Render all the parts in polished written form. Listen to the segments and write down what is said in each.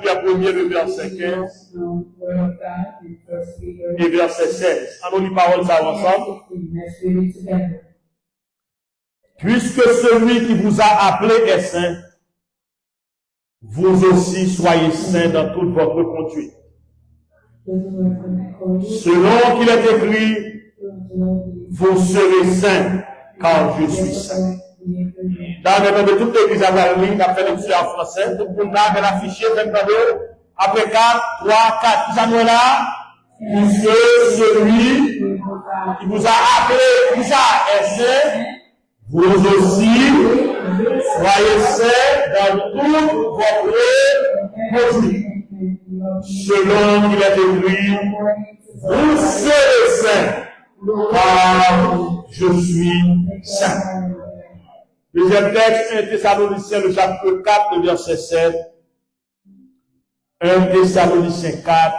Pierre 1er, le verset 15 et verset 16. On lit parole ça ensemble. Puisque celui qui vous a appelé est saint, vous aussi soyez saints dans toute votre conduite. Selon qu'il est écrit, vous serez saints, car je suis saint. Dans le nom de toute l'église à Paris, on a fait lecture en français, tout le monde a affiché, après 4, 3, 4, ça nous là, puisque celui qui vous a appelé, ça est saint, vous aussi, soyez saints dans toute votre conduite. Selon qu'il est écrit, vous serez saints, car je suis saint. Deuxième texte, 1 Thessaloniciens, le chapitre 4, le verset 7. 1 Thessaloniciens 4,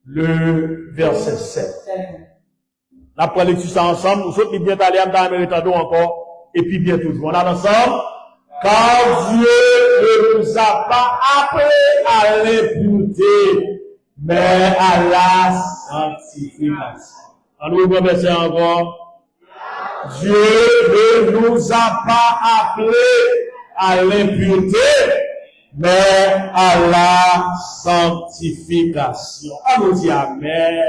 le verset 7. Après lecture ça ensemble, nous autres, bien allés dans l'Amérique encore, et puis bien toujours. On a ensemble. Car Dieu ne nous a pas appelés à l'impureté, mais à la sanctification. On nous verset encore. Dieu ne nous a pas appelés à l'impureté, mais à la sanctification. On nous dit Amen.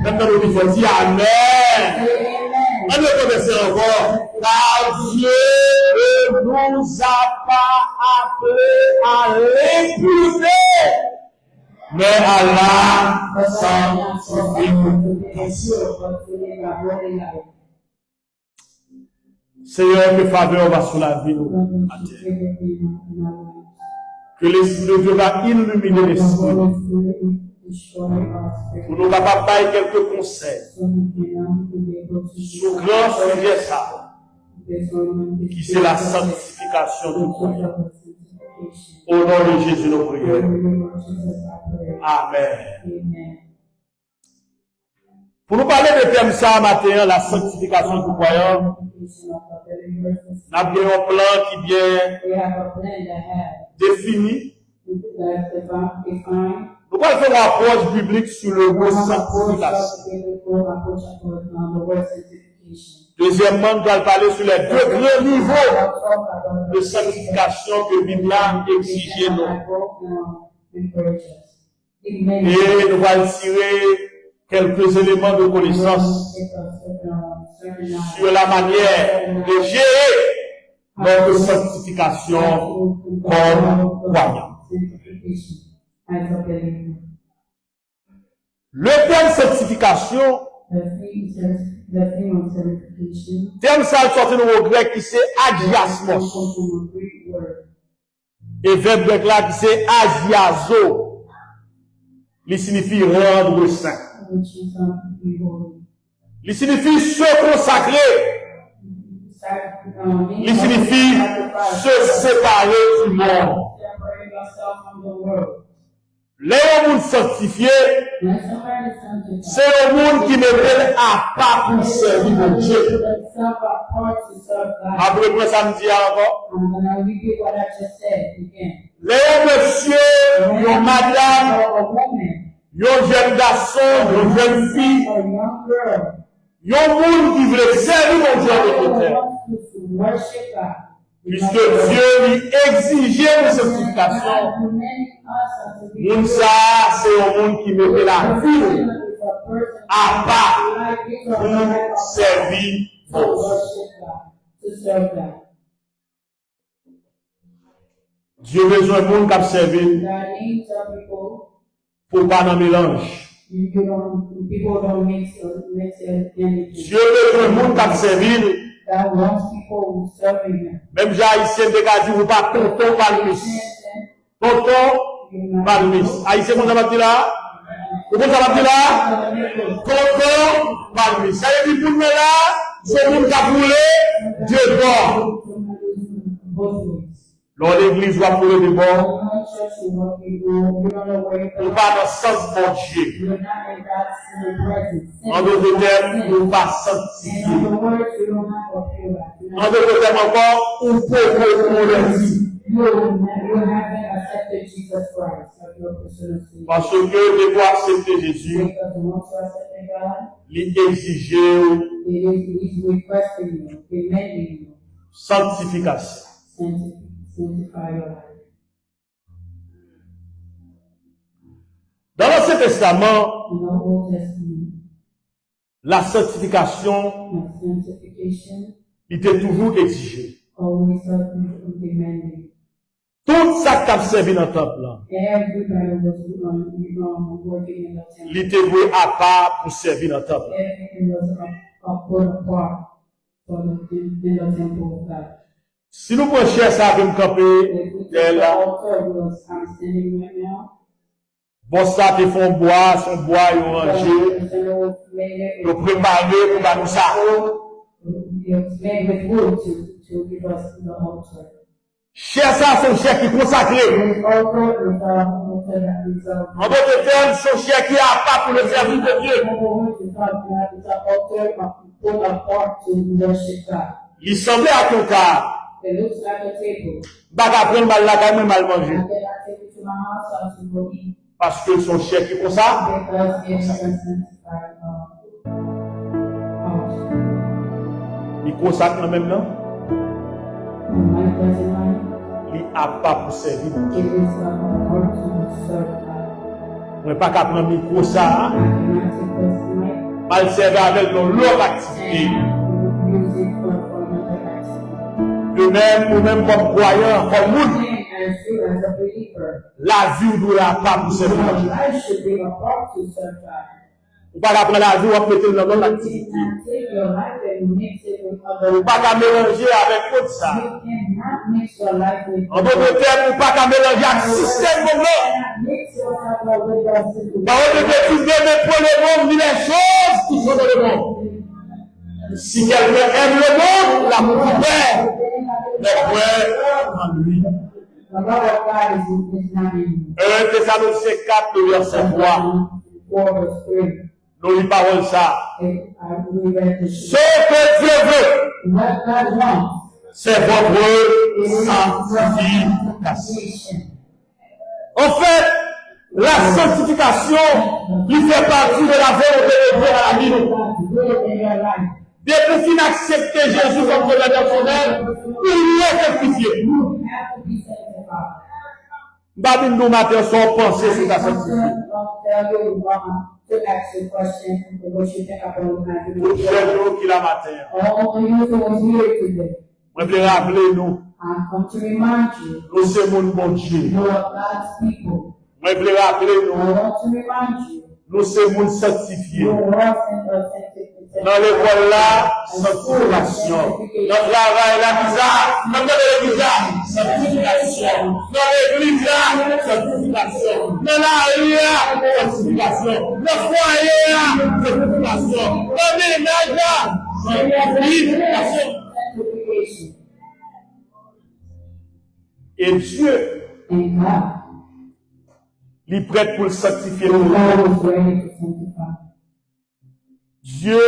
Maintenant, nous disons dire Amen. On nous verset encore. Car Dieu ne nous a pas appelés à l'impureté, mais à la sanctification. Seigneur, que faveur va sur la vie de nous. Que l'Esprit de Dieu va illuminer l'esprit. Pour nous capables de quelques conseils sur grand sujet ça, qui c'est la sanctification du croyant. Au nom de Jésus, nous prions. Amen. Pour nous parler de thème ça matin, la sanctification du croyant, nous avons un plan qui est bien défini. Nous allons faire une approche biblique sur le mot sanctification. Deuxièmement, nous allons parler sur les deux grands niveaux de sanctification que la Bible a exigé nous. Et nous allons tirer quelques éléments de connaissance sur la manière de gérer notre sanctification comme croyants. Le terme sanctification, terme ça sorti dans le grec qui c'est agiasmos. Et verbe grec là qui c'est agiazo. Il signifie rendre saint. Il signifie se consacrer. Il signifie se séparer du monde. Les gens sanctifiés, c'est le monde qui met à part pour servir mon Dieu. Après moi, ça me dit encore. Les monsieur, les madame, les jeunes garçons, les jeunes filles, les monde qui veut servir mon Dieu de terre. Puisque Dieu lui exigeait une sanctification, ça, c'est un monde qui mettait la vie à part pour servir Dieu a besoin de monde qui servir pour pas dans mélange. Dieu a besoin de monde qui servir. Même j'ai haïtien de vous pas tonton palmis. Tonton palmis. Haïtien, comment ça va dire là? Comment ça va dire là? Tonton palmis. Ça veut dire pour nous là, c'est monde qui a brûlé de bord. Lors l'église va brûler de bord. On va dans le sens de Dieu. En d'autres termes, on va sanctifier. En d'autres termes encore, on peut convertir. You haven't accepted Jesus Christ as your personal Savior. Parce que de quoi accepter Jésus, Because you want to accept God, l'exiger it is requesting you, demanding you, sanctification. sanctify your life. Dans l'Ancien Testament, In the Old Testament, la sanctification and sanctification était toujours exigée. always demanding. Tout ça qui a servi dans le temple, Everybody was working in the temple. il était voué à part pour servir dans le temple. Everything was put apart for in the temple of God. Si nous prenons ça avec un campé, I'm standing right now. bon ça te font boire, son bois et ranger, nous préparer pour nous ça. It's made with wood to give us the altar. Cher ça, son cher qui est consacré. This altar is En d'autres termes, son cher qui est à part pour le service de Dieu. it's an altar put apart to worship God. Il semblait à ton cas, It looks like a table. pas qu'à prendre mal là, quand même mal manger. And then I take it to my house and to go eat. Parce que son cher qui est comme ça, Because it is a sanctified altar. il consacre en même temps, My present il a pas pour servir. it is an altar to serve God. On n'est pas qu'à prendre micro ça, I cannot take this mic mal servir avec l'autre activité. and use it for another activity. De même, ou même comme croyant, comme nous, As you as a believer, la vie ou doit pas pour servir. your life should be a part to serve God. Ou pas qu'à prendre la vie ou à mettre dans l'autre You activité. cannot take your life and mix it with Ou other. pas qu'à mélanger avec autre ça. You cannot mix your life with En d'autres termes, ou pas qu'à mélanger avec le système comme là. You cannot mix your life with the system. Par contre, tu devais pour le monde, dit les choses qui sont dans le monde. Si quelqu'un aime le monde, l'amour du Père, le frère en lui. The love of God is not in you. 1 Thessaloniciens 4, le verset 3. 4 verse 3. Nous lui parlons ça. We read this. Ce que Dieu veut, What God wants c'est votre is sanctification. sanctification. En fait, la sanctification lui fait partie de la volonté de Dieu à la vie. God's will in your life. Dès qu'il accepter Jésus comme sauveur personnel, il est sanctifié. You have to be sanctified. Babine nous matin son pensée sur la sanctification. Don't tell you to ask the question what you think about Pour chaque jour qu'il a matin. all the youth was here today. Je voulais rappeler nous, I come to remind you, nous sommes bon Dieu. you are God's people. Je voulais rappeler I nous, want to remind you, nous sommes sanctifiés. you are sanctified. Dans l'école là, sanctification. Dans le travail là, bizarre. Dans l'église là, sanctification. Dans l'église là, sanctification. Dans la rue là, sanctification. Dans le foyer là, sanctification. Dans le ménage là, sanctification. Sanctification. Et Dieu, And God, il est prêt pour le sanctifier. God is ready to sanctify. Dieu,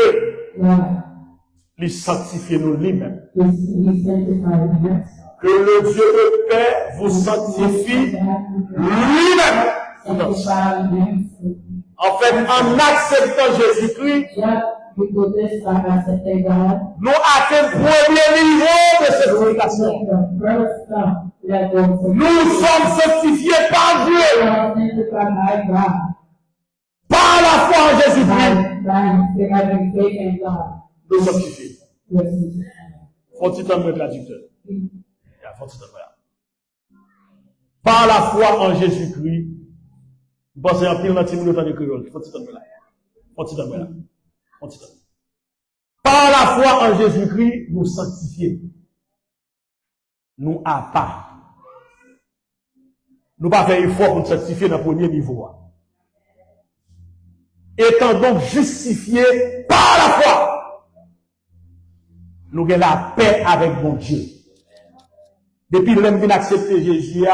God il sanctifie nous lui-même. is sanctified himself. Que le Dieu le Père vous sanctifie lui-même. Sanctify himself. En fait, en acceptant Jésus-Christ, Just because this time I accepted God, nous atteignons le premier niveau de sanctification. the first level of Nous sommes sanctifiés par Dieu, sanctified by God. par la foi en Jésus-Christ. By having faith in God. Nous sommes sanctifiés. We are sanctified. Faut-il t'en mettre traducteur? Faut-il t'en mettre. Par la foi en Jésus-Christ, vous pensez en pile dans 10 minutes en créole. Faut-il t'en mettre. Faut-il t'en mettre. Faut-il t'en mettre. Par la foi en Jésus-Christ, nous sanctifiés. Nous à part. Nous pas faire effort pour nous sanctifier dans le premier niveau. Étant donc justifiés par la foi, nous avons la paix avec mon Dieu. Depuis que l'homme vient accepter Jésus,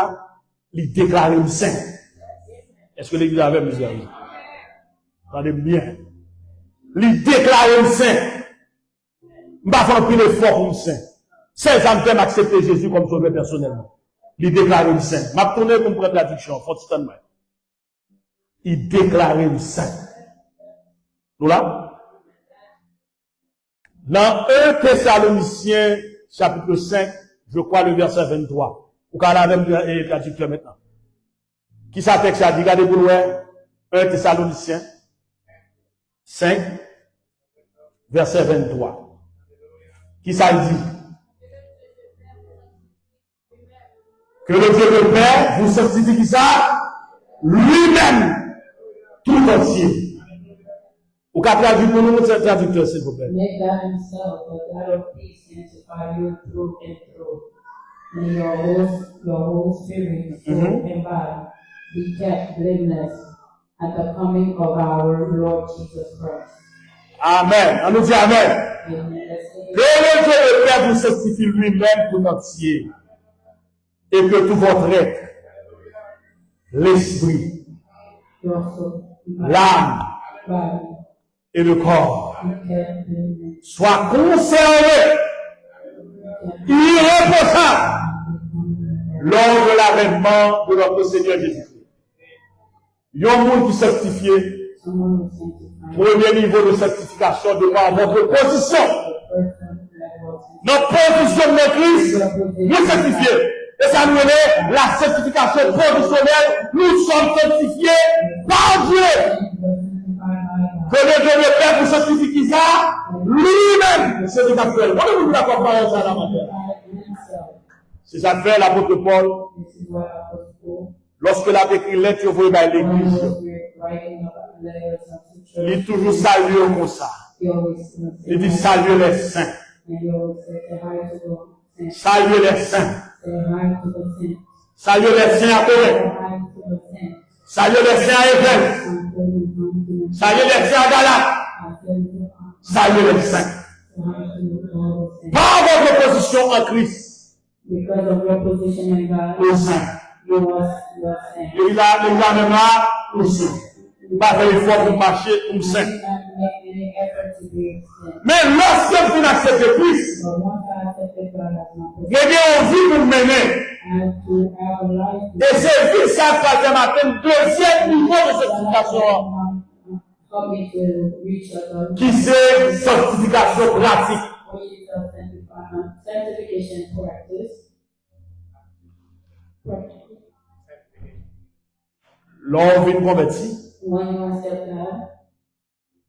il déclare le saint. Est-ce que l'église avait mesure? Regardez bien. Il déclare le saint. Je ne vais pas faire un effort pour le saint. C'est ça me fait accepter Jésus comme sauveur personnellement. Il déclarait le saint. M'a tourné pour prendre la traduction, faut se tenir. Il déclarait le saint. Nous là? Dans 1 Thessaloniciens, chapitre 5, je crois le verset 23. Ou qu'à la même traducteur maintenant. Qui ça texte a dit? Regardez pour voir. 1 Thessaloniciens 5, verset 23. Qui ça dit? Que le Dieu le Père vous sanctifie qui ça? Lui-même, tout entier. Ou qu'à traduire pour nous, c'est traducteur, s'il vous plaît. May God himself, the God of peace, sanctify you through and through. May your whole spirit, soul, and body be kept blameless at the coming of our Lord Jesus Christ. Amen. On nous dit Amen. Amen. Que le Dieu le Père vous sanctifie lui-même tout entier. Et que tout votre être, l'esprit, l'âme et le corps soient conservés irréprochables lors de l'avènement de notre Seigneur Jésus-Christ. Il y a un monde qui sanctifie. Premier niveau de sanctification de par votre position. Notre position de Christ, nous sanctifions. Et ça nous est la sanctification positionnelle. Nous sommes sanctifiés par Dieu. Que le Dieu le Père vous sanctifie qui ça? Lui-même. C'est ce qu'il a fait. Comment vous la comparez ça la matin? C'est ça fait l'apôtre Paul. Lorsque l'a écrit lettre, vous voyez l'église. Il est toujours salué comme ça. Il dit saluer les saints. Saluer les saints. Saluer les saints à Corinthe. Saluer les saints à Éphèse. Saluer les saints à Galate. Saluer les saints. Par votre position en Christ. Because of your position in God, Aux saints. you are saint. Il a même là, aux saints. Pas faire l'effort pour marcher comme saint. Mais lorsque vous acceptez Christ, il y a une vie pour mener. Et c'est vie ça quand on appelle deuxième niveau de sanctification. Qui c'est sanctification pratique. Sanctification practice. L'on vient convertir. When you accept God,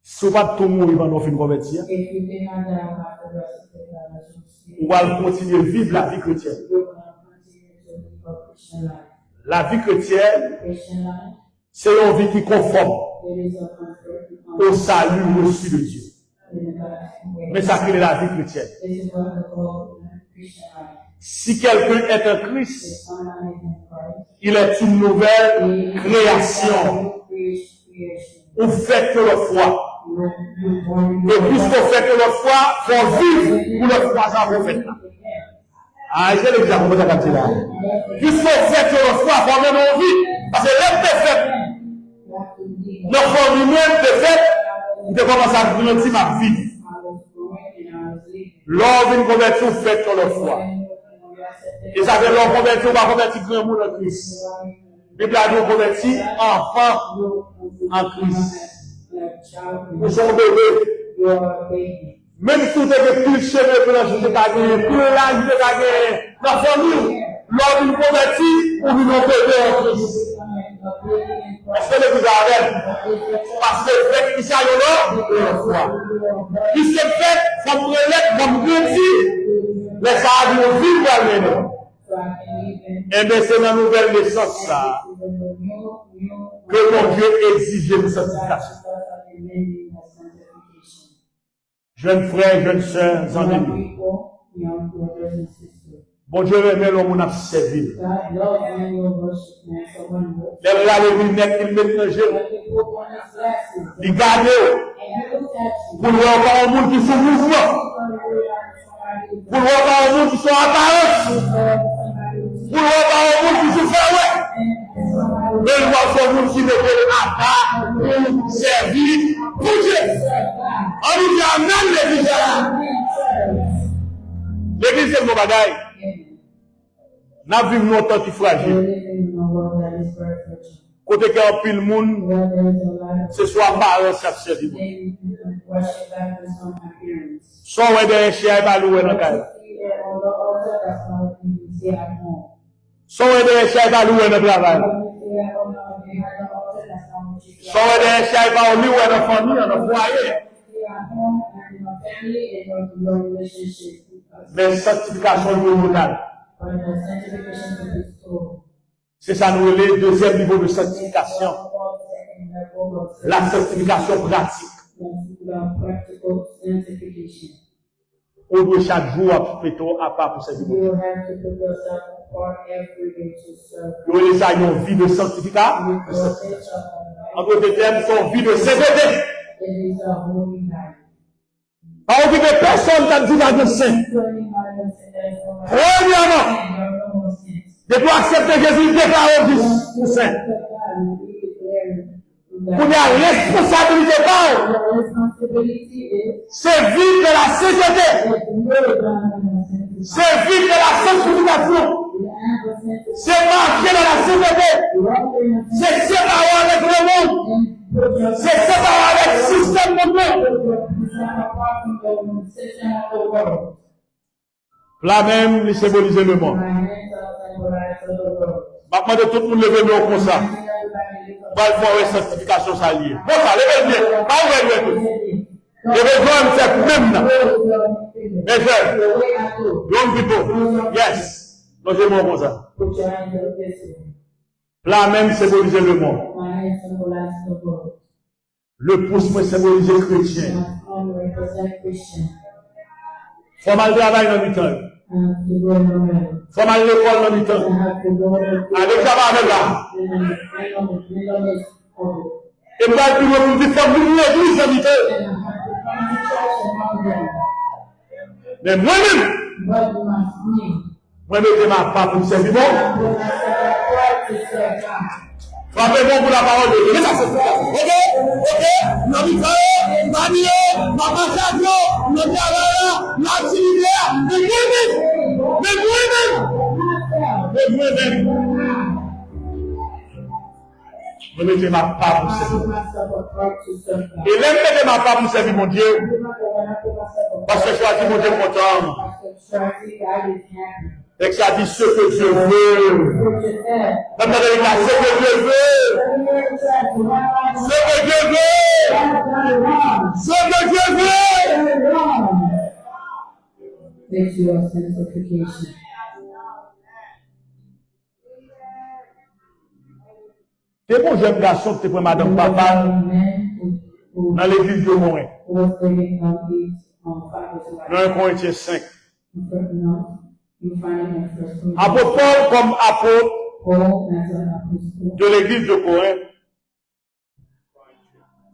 Si vous ne pouvez pas tout mourir pendant qu'on convertir, if you cannot die after the rest of the God, on va continuer à vivre la vie chrétienne. you're going to continue to live a Christian life. La vie chrétienne, Christian life, c'est une vie qui est conforme it is a comfort au salut reçu de Dieu. in God's way. Mais ça crée la vie chrétienne. This is what we call Christian life. Si quelqu'un est un Christ, If someone is in Christ, il est une nouvelle he is création. a new creation. Vous faites que le foi. You're born Et puisqu'on fait que le foi, il faut vivre pour le foi, ça vous faites là. Ah, je l'ai déjà compris à là. Puisqu'on fait que le foi, il faut même vivre. Parce que l'homme est fait. Notre famille même est fait. Vous devez commencer à vivre un petit ma vie. L'homme vient convertir, vous faites que le foi. Et ça fait l'homme convertir, on va convertir grand monde en Christ. Et puis, on convertit enfant en Christ. Nous sommes bébés. Même si vous avez plus de cheveux pour la journée de la guerre, plus l'âge de la guerre, la famille, lors d'une convertie, ou d'une bébé en Christ. Est-ce que vous avez? Parce que le fait qu'il s'aille là, c'est la foi. Puisque le fait, ça me relève comme grandir, mais ça a dû vivre à l'année. Eh bien, c'est la nouvelle naissance, ça, que mon Dieu exige de sanctification. Jeunes frères, jeunes sœurs, en amis. Bon Dieu remet l'homme à servir. Les lunettes, il met le jeu. Il garde. Pour voir un monde qui sont mouvement. Pour voir un monde qui sont apparents. Pour voir un monde qui sont fermés. Mais il voit un monde qui met à part pour servir pour Dieu. On nous dit Amen, l'église là. L'église, c'est mon bagaille. N'a vu nous autant qui We're fragile. living in a world that is very fragile. Côté qu'il y a un pile monde, Where there is a lot of c'est soit parents qui servi. things and worship that based on appearance. Soit ouais des chers pas louer dans caille. See it on the altar, that's not what you see at home. Soit ouais des chers pas louer dans travail. What you see at home, behind the altar, that's not what you see Soit ouais des chers pas louer dans famille, dans foyer. at home and in your family and your relationship with us. Mais sanctification du total. But the sanctification of the soul. C'est ça nous le deuxième niveau de sanctification. La sanctification pratique. Practical sanctification. On doit chaque jour plutôt à part pour servir. You have to put yourself apart every day to serve. Nous les ayons vie de sanctification. En d'autres termes, son vie de sainteté. It is a holy night. Pas occuper personne qui dit dans le saint. Premièrement, de doit accepter Jésus déclaré du saint. Pour la responsabilité pas, c'est vivre de la sainteté. C'est vivre de la sanctification. C'est marcher dans la sainteté. C'est séparer avec le monde. C'est séparer avec le système mondial. Là même, il symbolise le monde. Maintenant, de tout le monde lever nous comme ça. Va le faire une sanctification saliée. Bon, ça, levez bien. Pas ouvert le tout. Levez bien, c'est même là. Mes frères, young people, yes. Non, j'ai mon comme ça. Là même, symbolise le monde. Le pouce peut symboliser le chrétien. Faut mal travailler dans le temps. Faut mal l'école dans le temps. Avec ça va avec là. Et moi, puis moi, vous dites, faut venir à l'église dans le temps. Mais moi-même, moi-même, ma part pour me servir bon. Frappez-moi pour la parole de Dieu. Ok, non, Mamie, Maman Savio, non, Diarra, l'activité, mais moi-même, je mettez ma part pour servir. Et même mettez ma part pour servir mon Dieu, parce que je choisis mon Dieu content. Et que ça dit ce que Dieu veut. Même dans les cas, ce que Dieu veut. Ce que Dieu veut. Ce que Dieu veut. Makes your sanctification. C'est bon jeune garçon que tu prends madame papa dans l'église de Morin. Dans 1 Corinthiens 5. Apôtre Paul comme apôtre de l'église de Corinthe.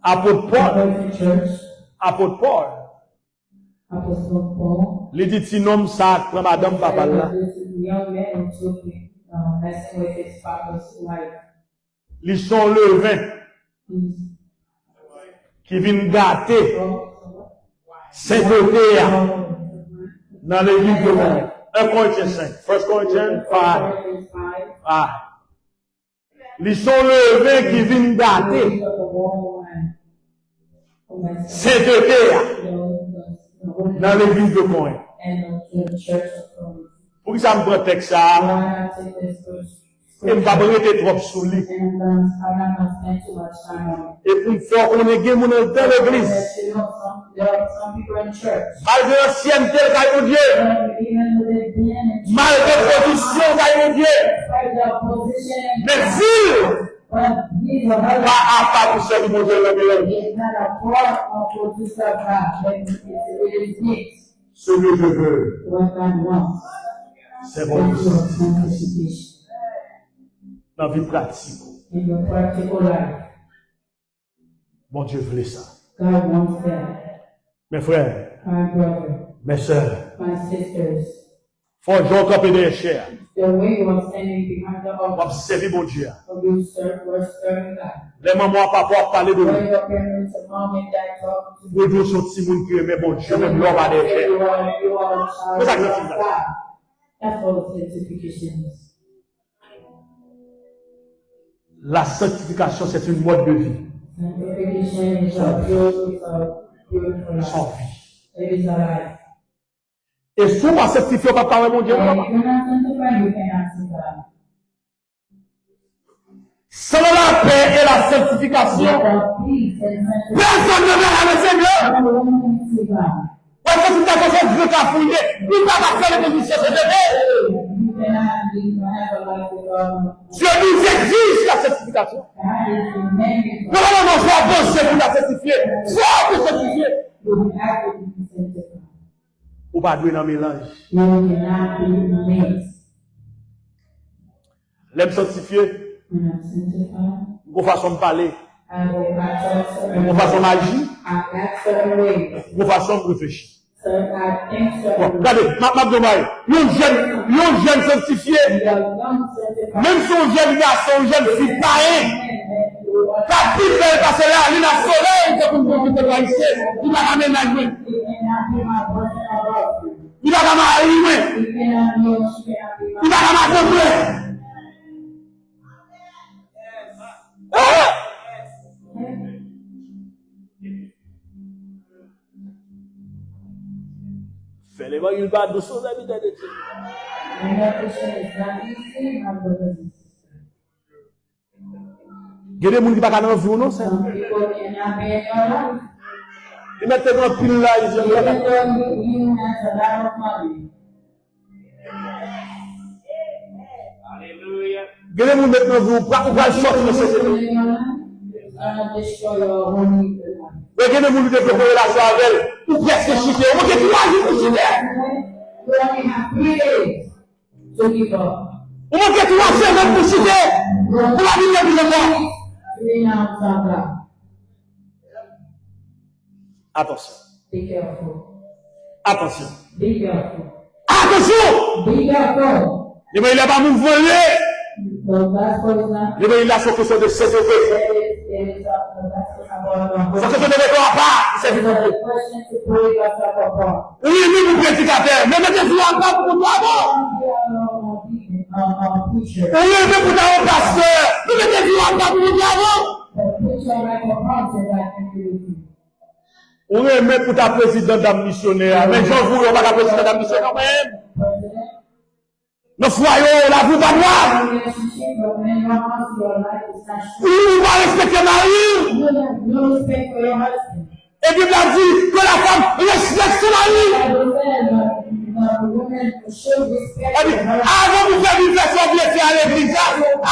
Apôtre Paul. Il dit si nom ça prend madame papa là. Ils sont le vin qui viennent gâter sainteté dans l'église de Corinthe. 1 Corinthiens 5. 1 Corinthians 5. Ils sont le vin qui viennent gâter sainteté dans l'église de Corinthe. Pour que ça me protège ça, et je ne vais pas rester trop sous lui. Et pour faire qu'on ait gagné dans l'église, malgré l'ancienneté de mon Dieu, malgré la position de mon Dieu, mais s'il pas pour servir mon Dieu le meilleur. Ce que je veux, c'est votre sanctification. Dans la vie pratique. Mon Dieu voulait ça. Mes frères, mes sœurs, faut que j'en campe des chairs. On va servir mon Dieu. Les mamans, papa, parler de lui. Nous devons sortir mon Dieu, mais mon Dieu, même l'homme a des chairs. C'est ça que je dis. That's what sanctification is. La sanctification, c'est une mode de vie. Sanctification is a beautiful life. Sans vie. It is a life. Et si on va sanctifier, on va parler mon Dieu. And if you're not sanctified, you cannot see God. Sans la paix et la sanctification, Without peace and sanctification, personne ne verra le Seigneur. no one can see God. Parce que si tu as fait Dieu qu'a fouillé, il va pas faire les conditions de Dieu. You cannot have a life without Dieu nous exige la sanctification. God is demanding Nous allons nous faire penser pour la sanctifier. Faut pour sanctifier. you have to be sanctified. Ou pas doué dans le mélange. You cannot be mixed. L'aime sanctifier, When I'm sanctified, une façon de parler, I will act certain une façon d'agir, I act certain ways. une façon de réfléchir. So I think Bon, certain regardez, ma demande, un jeune sanctifié, We are young sanctified. même si un jeune garçon, un jeune fille, pareil, ta petite belle, parce que là, il a soleil, c'est pour vous te ici, il a aménagé, He cannot be my boyfriend or girlfriend. il a marié, He cannot know, she cannot be il my a marié. Fais l'évangile pas de son ami de Dieu. And that Christian is not easy, my brothers and sisters. Il y a des gens qui ne sont pas dans la vie, non? Some people cannot be in your life. Ils mettent dans pile là, ils disent, Even though you have a lot of money. il y a des gens qui mettent dans vous, pour sortir de cette People in your life, it's gonna destroy your whole life. il y a des gens qui développent une relation avec elle, ou presque chuter. Moi, je dis, pour chuter. You only have 3 days to give up. Ou moi, je dis, semaines pour chuter. Pour la vie de moi. 3 hours of God. Attention. Be careful. Attention. Be careful. Attention! Be careful. Il n'a pas nous voler. The gospel is not. Il a son question de sainteté. It is the gospel about Son question de récord pas. C'est the question to pray yourself apart. oui, vous prédicateur. Mais mettez-vous en bas pour nous avoir. Preacher. Oui, pour nous pasteur. Mais mettez-vous en bas pour nous avoir. Preacher like a prophet that can do it. Oui, mais pour ta présidente d'âme missionnaire. Mais j'en vous, on va la présidente d'âme missionnaire même. President, Nos foyers, la vous pas moi. relationship, but when your house, your life is not Oui, on va respecter Marie. You have no respect for your husband. Et Bible a dit que la femme respecte son mari. Bible says the woman should respect Elle dit, her husband. avant de faire une version blessée à l'église,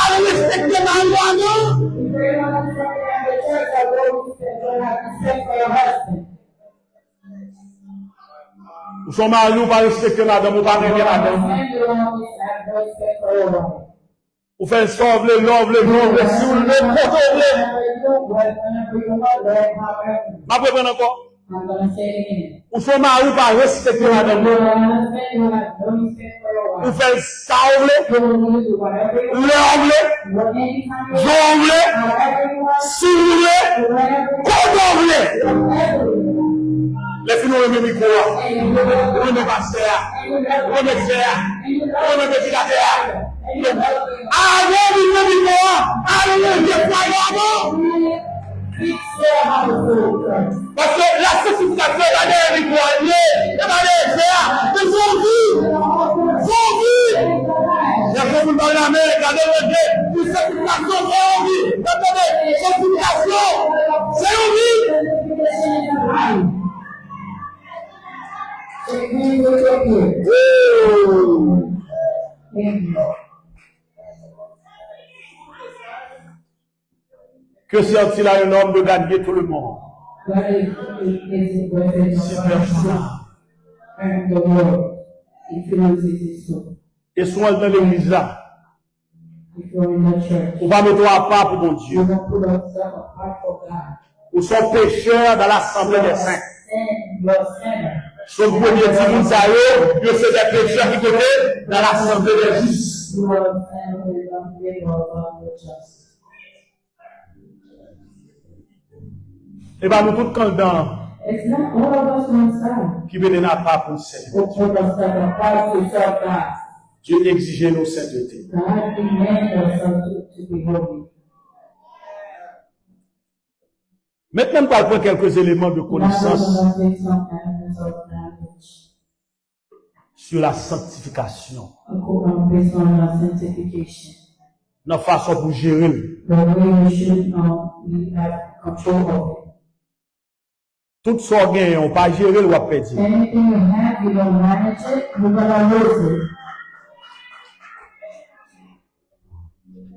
allez respecter Marie, non? If you're not something at the church, I will have respect for your husband. Ou son mari ou pas respecter madame, ou pas aimer madame. And you always have no respect for your wife. Ou faire sauve le l'homme, si vous le portez, ma prendre encore. I'm going to say it again. Ou son mari ou pas respecter madame. Your husband, you have no respect for your Ou wife. faire sauve You will do whatever you want, l'homme, anytime you want, j'ouvre, whatever you want, si vous voulez, whatever qu'on ouvre. you want. Les filles ont aimé micro, And you will on aimé pasteur, on aimé frère, on aimé prédicateur. Avant de le micro, allez, je crois parce que la sanctification est dans les micro, dans les frères, de son vie, son vie. Il y a beaucoup dans la mer, regardez le Dieu, une sanctification, c'est une vie. Attendez, sanctification, c'est une vie. Que sert-il à un homme de gagner tout le monde? Et souvent dans l'église là, on va mettre à part pour mon Dieu. Ou sont pécheurs dans l'assemblée des saints. Son premier dimanche, c'est des pécheurs qui étaient dans l'assemblée des justes. Et bien, nous tous candidats qui viennent à part pour le Seigneur. Dieu exigeait nos saintetés. Maintenant, on va prendre quelques éléments de connaissance sur la sanctification. Notre façon pour gérer. Tout ce qu'on gagne, on ne peut pas gérer ou à perdre.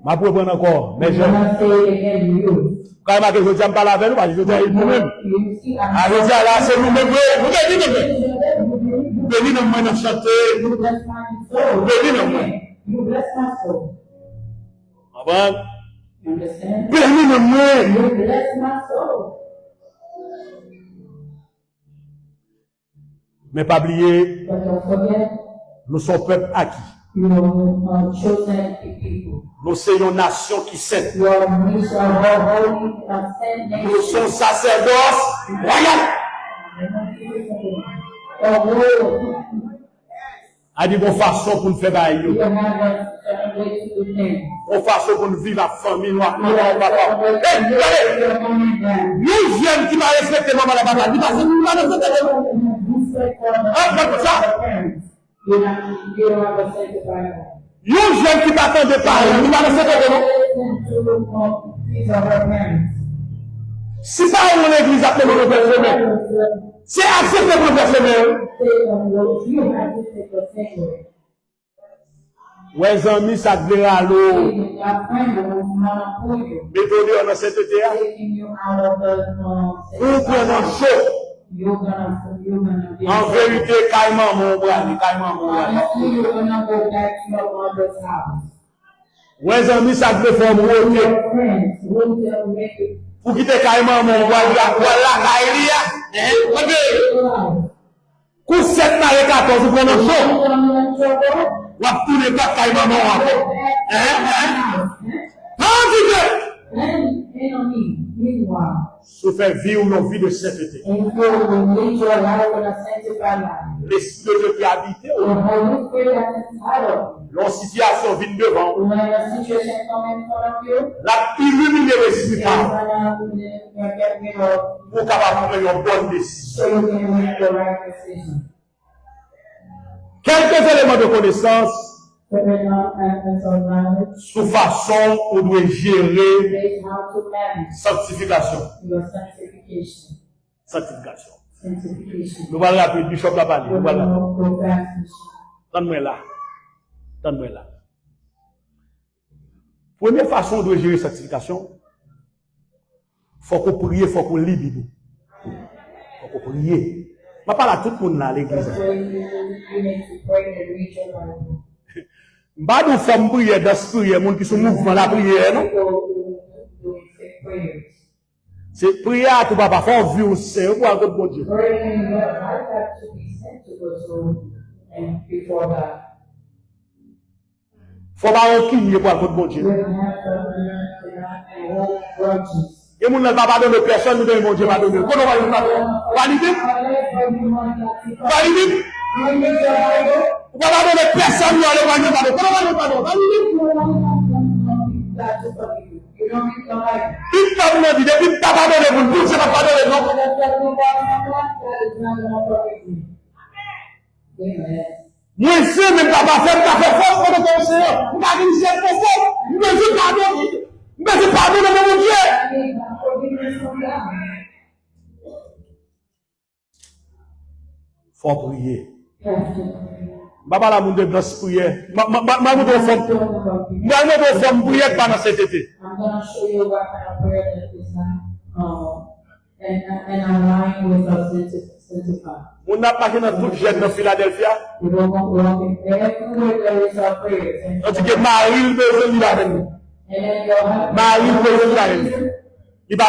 Ma pour prendre encore, mais je. Quand même, je ne parle avec nous, parce que je dis nous-mêmes. Ah, je dis là, c'est nous-mêmes. Vous venez nous nous chanter. Vous venez nous. Avant. Venez nous. Mais pas oublier, nous sommes peuple acquis. Nous sommes une nation qui s'aime. Nous sommes sacerdoce royal. A dit bonne façon pour nous faire bailler. Bonne façon pour nous vivre la famille, nous jeunes qui m'a respecté maman la bataille, parce que nous m'avons respecté. Yo jeune qui t'attend de parler, nous m'avons respecté. Si ça est mon église appelée mon père semaine, c'est accepté mon père semaine. Ouais, amis, ça devrait aller. Mettez-vous dans cette terre. Vous prenez un chaud. En vérité, caïman mon bras, caïman mon bras. Ouais, amis, ça devrait faire mon pour quitter caïman mon bras, voilà, caïlia. Coup 7 maré 14, vous prenez un chaud. Ou à tous les cas, caïman mon bras. Se faire vivre une vie de sainteté. L'esprit de Dieu qui habite, leur situation vient devant, la illumine l'esprit pour capable de prendre une bonne décision. Quelques éléments de connaissance sous façon où on doit gérer sanctification. Sanctification. Nous allons rappeler Bishop la parler. Donne-moi là. Donne-moi là. Première façon où on doit gérer sanctification, il faut qu'on prie, il faut qu'on lit la Bible. Il faut qu'on prie. Je ne parle à tout le monde là à l'église. Pas de femme prière dans ce prière, monde qui sont mouvement la prière, non? C'est prière que papa fait vivre au sein pour avoir bon Dieu. Faut pas enquiller pour avoir bon Dieu. Et mon n'a pas pardonné personne, nous devons bon Dieu pardonner. Comment va nous pardonner? Validé? Validé? Vous ne pouvez pas personne qui a le pardon. Comment va nous pardonner? Il t'a pas dit, depuis que tu as pardonné, vous ne pouvez pas pardonner, non? Moi, c'est même pas faire, tu fait force pour ton Seigneur. Vous n'avez pas dit, c'est fort. Mais je pardonne. Mais je pardonne, mon Dieu. Faut prier. Baba la moun de grâce prière. Ma moun de femme prière pendant cet été. I'm going to show you what kind of prayer that is and align with us sanctified. On n'a pas dans toute jeune dans Philadelphia. We don't walk in everywhere there is our prayers. On dit que Marie besoin de la veine. Marie besoin de la veine. Il va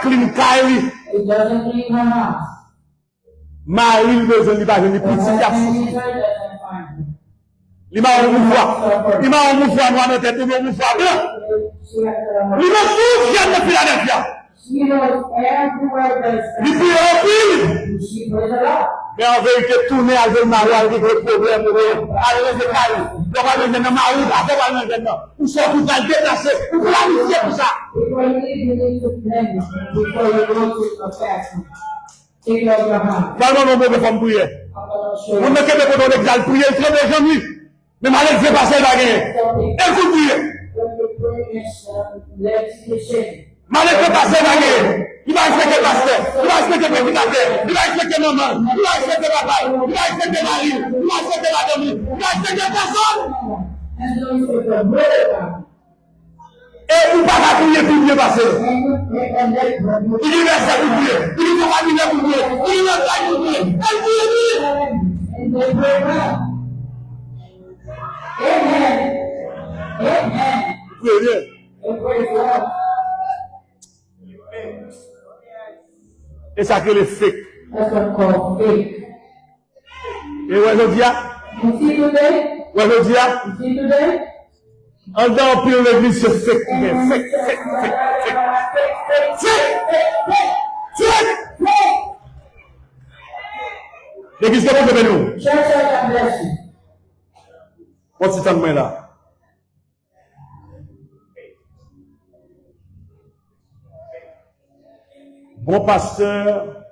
clean Kylie. It doesn't clean her house. Marie besoin de la veine. Il petit garçon. Il m'a un mouvement. Il m'a un mouvement noir dans tête, il m'a un mouvement blanc. Il m'a tout jeune de Philadelphia. She knows everywhere there's il dit en pile. Mais en vérité, tourner avec le mari avec des problèmes, avec des cailloux. Donc, on va dans le mari, on va maintenant. Ou soit tout à déplacer, ou planifier tout ça. Before you leave, you need to plan before you go to a fasting. Take care of your heart. Vraiment, non, mais femme prier. On me quitte pour donner l'exal, prier, très bien, j'en ai. Mais malgré fait passer la guerre. Écoute, prier. Malgré fait passer la guerre. Il va respecter pasteur, il va respecter prédicateur, il va respecter maman, il va respecter papa, il va respecter mari, il va respecter madame, il va respecter personne. Et vous pas prier pour bien passer. Il dit verset pour prier, il dit faut pas prier pour prier, il dit le taille pour prier, elle prie. Priez. Et ça que les fake. That's what called faith. Et ouais, je dis, You see today? ouais, je dis, You see today? en dehors de l'église, c'est fake. Fake. L'église, comment vous nous? Church, God bless you. On s'y tente là. Bon pasteur,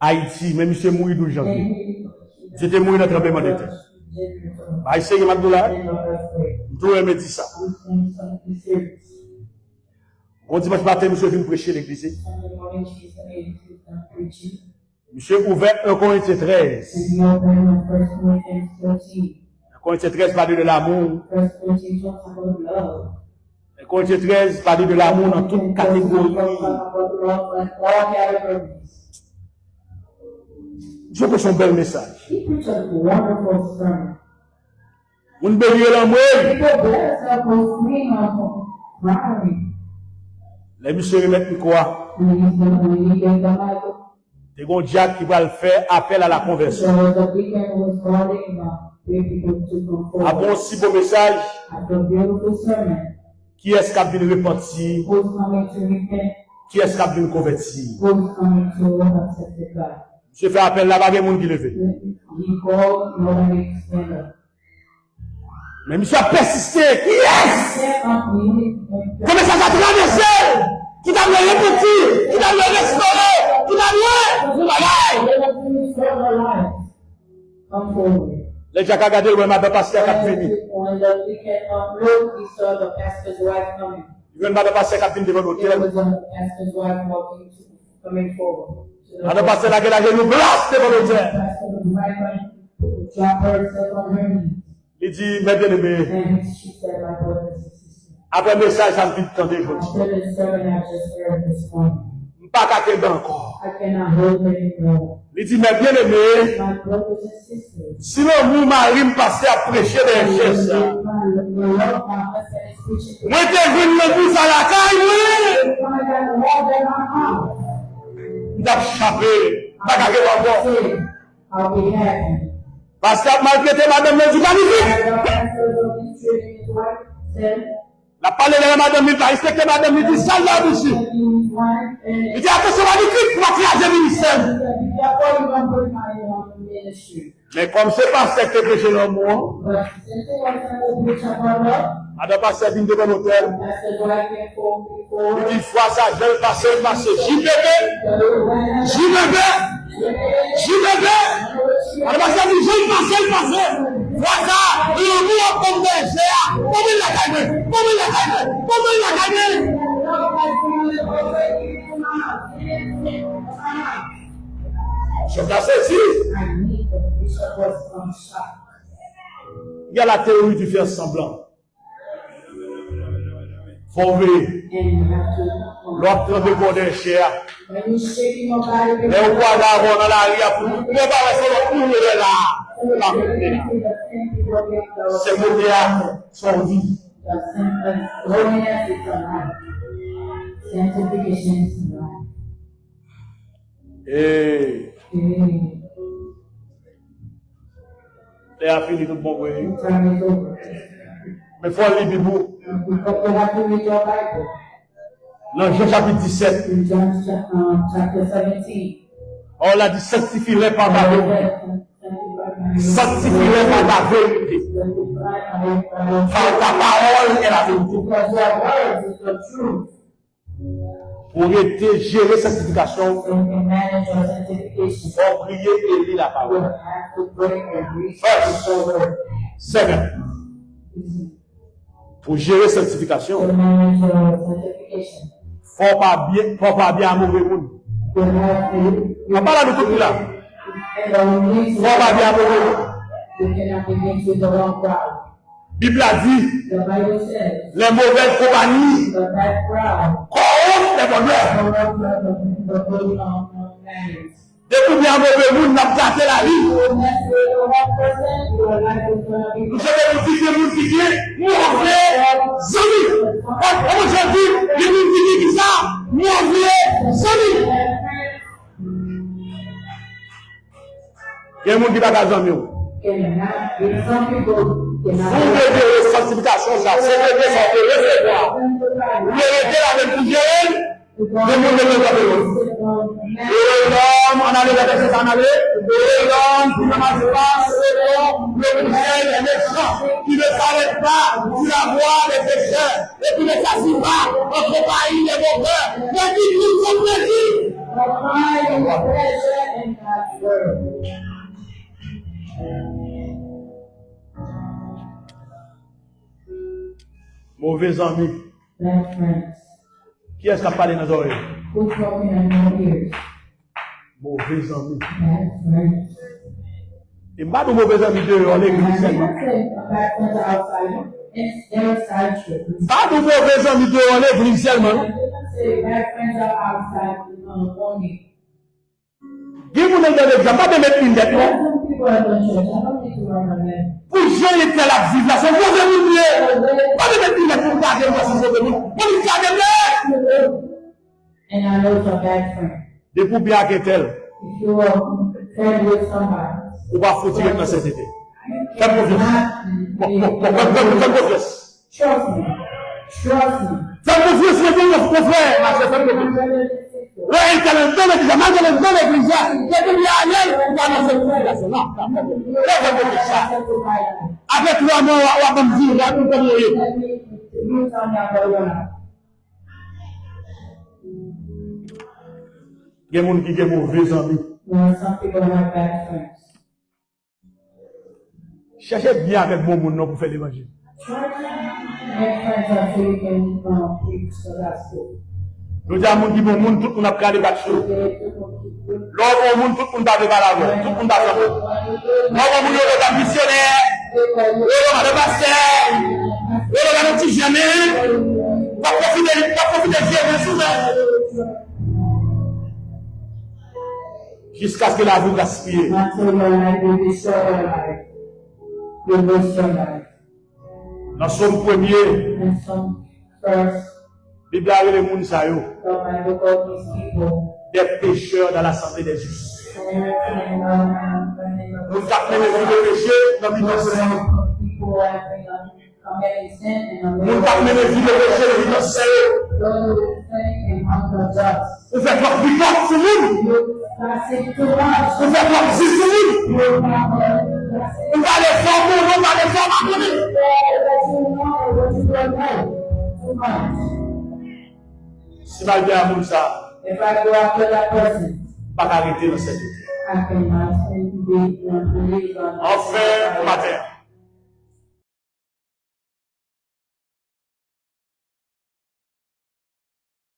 Haïti, même si c'est mourir 12 janvier. C'était mourir dans le tremblement de terre. Bah, ici, il y a Madoula. Tout le monde dit ça. On dit, matin, monsieur vient prêcher l'église. Monsieur ouvert 1 Corinthiens 13. 1 Corinthiens 13 parle de l'amour. 1 Corinthiens 13 parle de l'amour dans toute catégorie. Je pense que c'est un bel message. On ne peut pas l'amour. Les messieurs remettent quoi? C'est un diable qui va le faire appel à la conversion. Ah bon, si beau message. Qui est-ce qui a bien repenti? Qui est-ce qui a bien converti? Je fais appel là-bas, il y a des gens qui le font. Mais monsieur a persisté. Qui est-ce? Comment ça va traverser? Qui t'a bien repenti? Qui t'a bien restauré? Qui t'a bien? Les gens qui ont regardé le madame pasteur qui a fini. Le madame pasteur qui a fini devant l'hôtel. Madame pasteur qui a genou blanc devant l'hôtel. Il dit, mes bien-aimés, après le message, ça me dit de tenter aujourd'hui. Pas qu'à qu'elle encore. Il dit, mes bien-aimés, si le mari me passait à prêcher des gestes, moi, t'es venu le bus à la caille, oui. Il a échappé. Pas qu'à qu'elle encore. Parce que malgré madame le dit magnifique. La parole de madame il va respecter madame il dit ça là dessus. Il dit attention magnifique pour écraser le ministère. Mais comme c'est pas ça que prêcher l'homme, madame passe vient devant l'hôtel. Il dit fois ça, je vais passer, j'y vais. Alors, ça dit, je passe. Voilà, il est comme des géants. Comment il l'a gagné? Je t'ai saisi. Il y a la théorie du faire semblant. Fauvé. L'autre de quoi des chers. Mais on voit d'abord dans la rue pour nous. Mais pas rester pour nous là. C'est mon bien, son vie. Et il a fini tout bon bruit. Mais il faut lire la Bible. Dans Jean chapitre 17. On l'a dit, sanctifie-les par ta vérité. Sanctifie-les par ta vérité. Par ta parole est la vérité. Pour aider gérer sanctification, il faut prier et lire la parole. First, second, pour gérer sanctification, faut pas bien à mauvais monde. On parle de tout là. Faut pas bien à mauvais monde. Bible a dit, les mauvaises compagnies corrompent les bonheurs. Depuis bien mauvais monde, n'a pas gâté la vie. Je vais vous dire que vous dites, mauvais amis. Comment je dis, les gens qui ça, mauvais amis. Il y a des gens qui ne sont pas amis. Vous devez sanctification, ça, c'est de recevoir. Vous méritez la même poussière, le monde ne peut pas faire. L'homme, on allait la tête, on allait. L'homme qui ne marche pas, le poussière est méchant, qui ne s'arrête pas sur la voie des pécheurs, et qui ne s'assied pas entre Paris et vos cœurs, mais qui nous sont plaisir. Mauvais amis. Qui est-ce qui a parlé dans nos oreilles? Mauvais amis. Et pas de mauvais amis de l'église seulement. Pas de mauvais amis de l'église seulement. Dis-moi dans l'exemple, pas de mettre une dette. Pour gérer la vie, là, c'est mauvais milieu. Pas de mettre une dette pour garder moi, c'est mauvais milieu. Pour garder. And I know it's a bad friend. Depuis bien que tel. If you are friend with somebody. On va foutre dans cette idée. Fais confiance. Fais confiance. Trust me. Trust me. Fais confiance, c'est mon frère. Fais confiance. Ouais, il t'a le don, il t'a mal dans l'église. Il t'a dit, allez, on va dans cette église. Non, avec 3 mois, on va me dire, là, nous connaissons. Il y a des gens qui ont mauvais amis. Cherchez bien avec bon monde pour faire l'évangile. Nous avons des gens qui ont bon monde, tout le monde a pris des bâtiments. L'autre monde, tout le monde a des balades. Tout le monde a des balades. L'autre monde, il y a des missionnaires. Il y a des pasteurs. Il y a des petits jamais. Pas profiter de Dieu, souvent. Jusqu'à ce que la vie gaspille. Dans son premier, Bible a les gens des pécheurs dans l'assemblée des justes. Nous avons les péchés dans l'innocent. Nous avons les péchés dans l'innocent. Vous faites votre victoire sur nous. Vous faites votre justice sur nous. On va les former, on va les former. Si je vais à ça, pas arrêter dans cette vie. Enfin, matin.